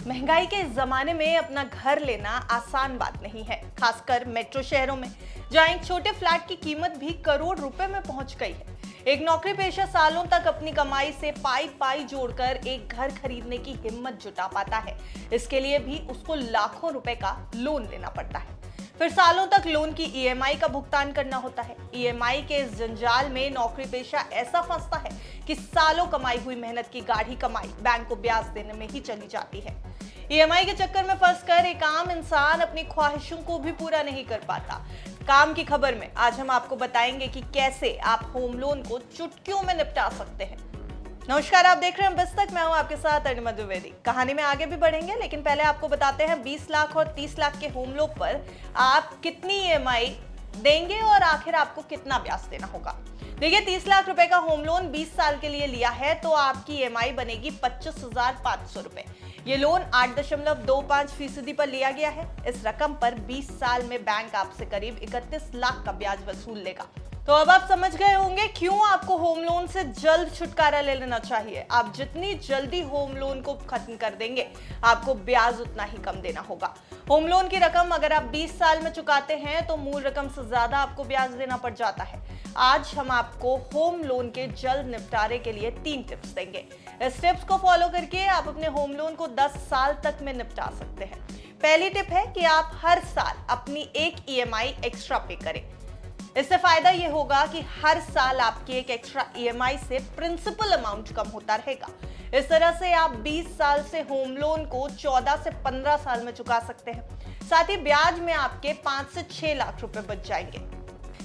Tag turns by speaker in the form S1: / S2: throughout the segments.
S1: महंगाई के इस जमाने में अपना घर लेना आसान बात नहीं है, खासकर मेट्रो शहरों में, जहां एक छोटे फ्लैट की कीमत भी करोड़ रुपए में पहुंच गई है। एक नौकरी पेशा सालों तक अपनी कमाई से पाई पाई जोड़कर एक घर खरीदने की हिम्मत जुटा पाता है। इसके लिए भी उसको लाखों रुपए का लोन लेना पड़ता है, फिर सालों तक लोन की ईएमआई का भुगतान करना होता है। ईएमआई के इस जंजाल में नौकरी पेशा ऐसा फंसता है कि सालों कमाई हुई मेहनत की गाढ़ी कमाई बैंक को ब्याज देने में ही चली जाती है। ईएमआई के चक्कर में फंसकर एक आम इंसान अपनी ख्वाहिशों को भी पूरा नहीं कर पाता। काम की खबर में आज हम आपको बताएंगे कि कैसे आप होम लोन को चुटकियों में निपटा सकते हैं। नमस्कार, आप देख रहे हैं बिस्तक। मैं हूं आपके साथ अनिमा द्विवेदी। कहानी में आगे भी बढ़ेंगे, लेकिन पहले आपको बताते हैं 20 लाख और 30 लाख के होम लोन पर आप कितनी ईएमआई देंगे और आखिर आपको कितना ब्याज देना होगा। देखिए, 30 लाख रुपए का होम लोन 20 साल के लिए लिया है तो आपकी ईएमआई बनेगी 25,500 रुपए। ये लोन 8.25% पर लिया गया है। इस रकम पर 20 साल में बैंक आपसे करीब 31 लाख का ब्याज वसूल लेगा। तो अब आप समझ गए होंगे क्यों आपको होम लोन से जल्द छुटकारा ले लेना चाहिए। आप जितनी जल्दी होम लोन को खत्म कर देंगे, आपको ब्याज उतना ही कम देना होगा। होम लोन की रकम अगर आप 20 साल में चुकाते हैं तो मूल रकम से ज्यादा आपको ब्याज देना पड़ जाता है। आज हम आपको होम लोन के जल्द निपटारे के लिए 3 टिप्स देंगे। इस टिप्स को फॉलो करके आप अपने होम लोन को 10 साल तक में निपटा सकते हैं। पहली टिप है कि आप हर साल अपनी एक ईएमआई एक्स्ट्रा पे करें। इससे फायदा ये होगा कि हर साल आपकी एक एक्स्ट्रा ईएमआई से प्रिंसिपल अमाउंट कम होता रहेगा। इस तरह से आप 20 साल से होम लोन को 14 से 15 साल में चुका सकते हैं। साथ ही ब्याज में आपके 5 से 6 लाख रुपए बच जाएंगे।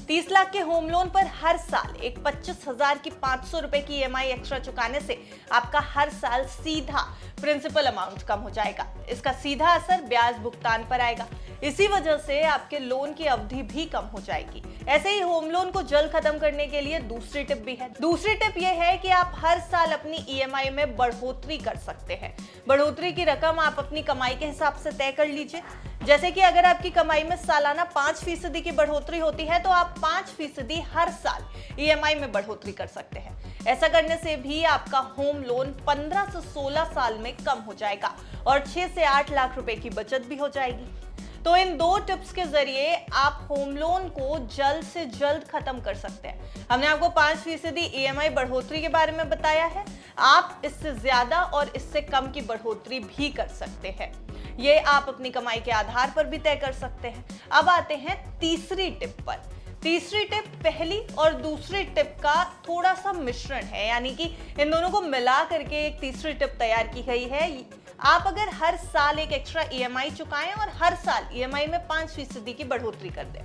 S1: 30 लाख के होम लोन पर हर साल एक 25,000 की 500 रुपए की ईएमआई एक्स्ट्रा चुकाने से आपका हर साल सीधा प्रिंसिपल अमाउंट कम हो जाएगा। इसका सीधा असर ब्याज भुगतान पर आएगा। इसी वजह से आपके लोन की अवधि भी कम हो जाएगी। ऐसे ही होम लोन को जल्द खत्म करने के लिए दूसरी टिप भी है। दूसरी टिप यह है कि आप हर साल अपनी ईएमआई में बढ़ोतरी कर सकते हैं। बढ़ोतरी की रकम आप अपनी कमाई के हिसाब से तय कर लीजिए। जैसे कि अगर आपकी कमाई में सालाना 5% की बढ़ोतरी होती है तो आप 5% हर साल ईएमआई में बढ़ोतरी कर सकते हैं। ऐसा करने से भी आपका होम लोन 15 से 16 साल में कम हो जाएगा और 6 से 8 लाख रुपए की बचत भी हो जाएगी। तो इन 2 टिप्स के जरिए आप होम लोन को जल्द से जल्द खत्म कर सकते हैं। हमने आपको 5% ईएमआई बढ़ोतरी के बारे में बताया है। आप इससे ज्यादा और इससे कम की बढ़ोतरी भी कर सकते हैं। ये आप अपनी कमाई के आधार पर भी तय कर सकते हैं। अब आते हैं तीसरी टिप पर। तीसरी टिप पहली और दूसरी टिप का थोड़ा सा मिश्रण है, यानी कि इन दोनों को मिला करके एक तीसरी टिप तैयार की गई है। आप अगर हर साल एक एक्स्ट्रा ईएमआई चुकाएं और हर साल ईएमआई में 5% की बढ़ोतरी कर दें,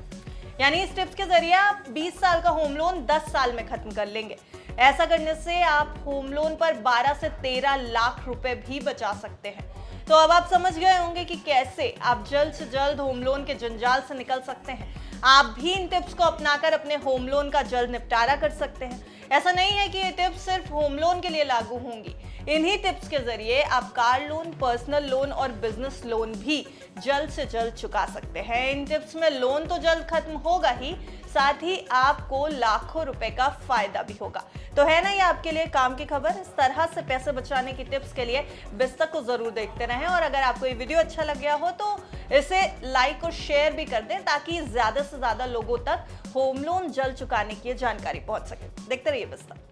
S1: यानी इस टिप्स के जरिए आप 20 साल का होम लोन 10 साल में खत्म कर लेंगे। ऐसा करने से आप होम लोन पर 12 से 13 लाख रुपए भी बचा सकते हैं। तो अब आप समझ गए होंगे कि कैसे आप जल्द से जल्द होम लोन के जंजाल से निकल सकते हैं। आप भी इन टिप्स को अपनाकर अपने होम लोन का जल्द निपटारा कर सकते हैं। ऐसा नहीं है कि ये टिप्स सिर्फ होम लोन के लिए लागू होंगी। इन्हीं टिप्स के जरिए आप कार लोन, पर्सनल लोन और बिजनेस लोन भी जल्द से जल्द चुका सकते हैं। इन टिप्स में लोन तो जल्द खत्म होगा ही, साथ ही आपको लाखों रुपए का फायदा भी होगा। तो है ना ये आपके लिए काम की खबर। इस तरह से पैसे बचाने की टिप्स के लिए बिस्तक को जरूर देखते रहें और अगर आपको ये वीडियो अच्छा लग गया हो तो इसे लाइक और शेयर भी कर दें, ताकि ज्यादा से ज्यादा लोगों तक होम लोन जल्द चुकाने की जानकारी पहुंच सके। देखते रहिए बिस्तक।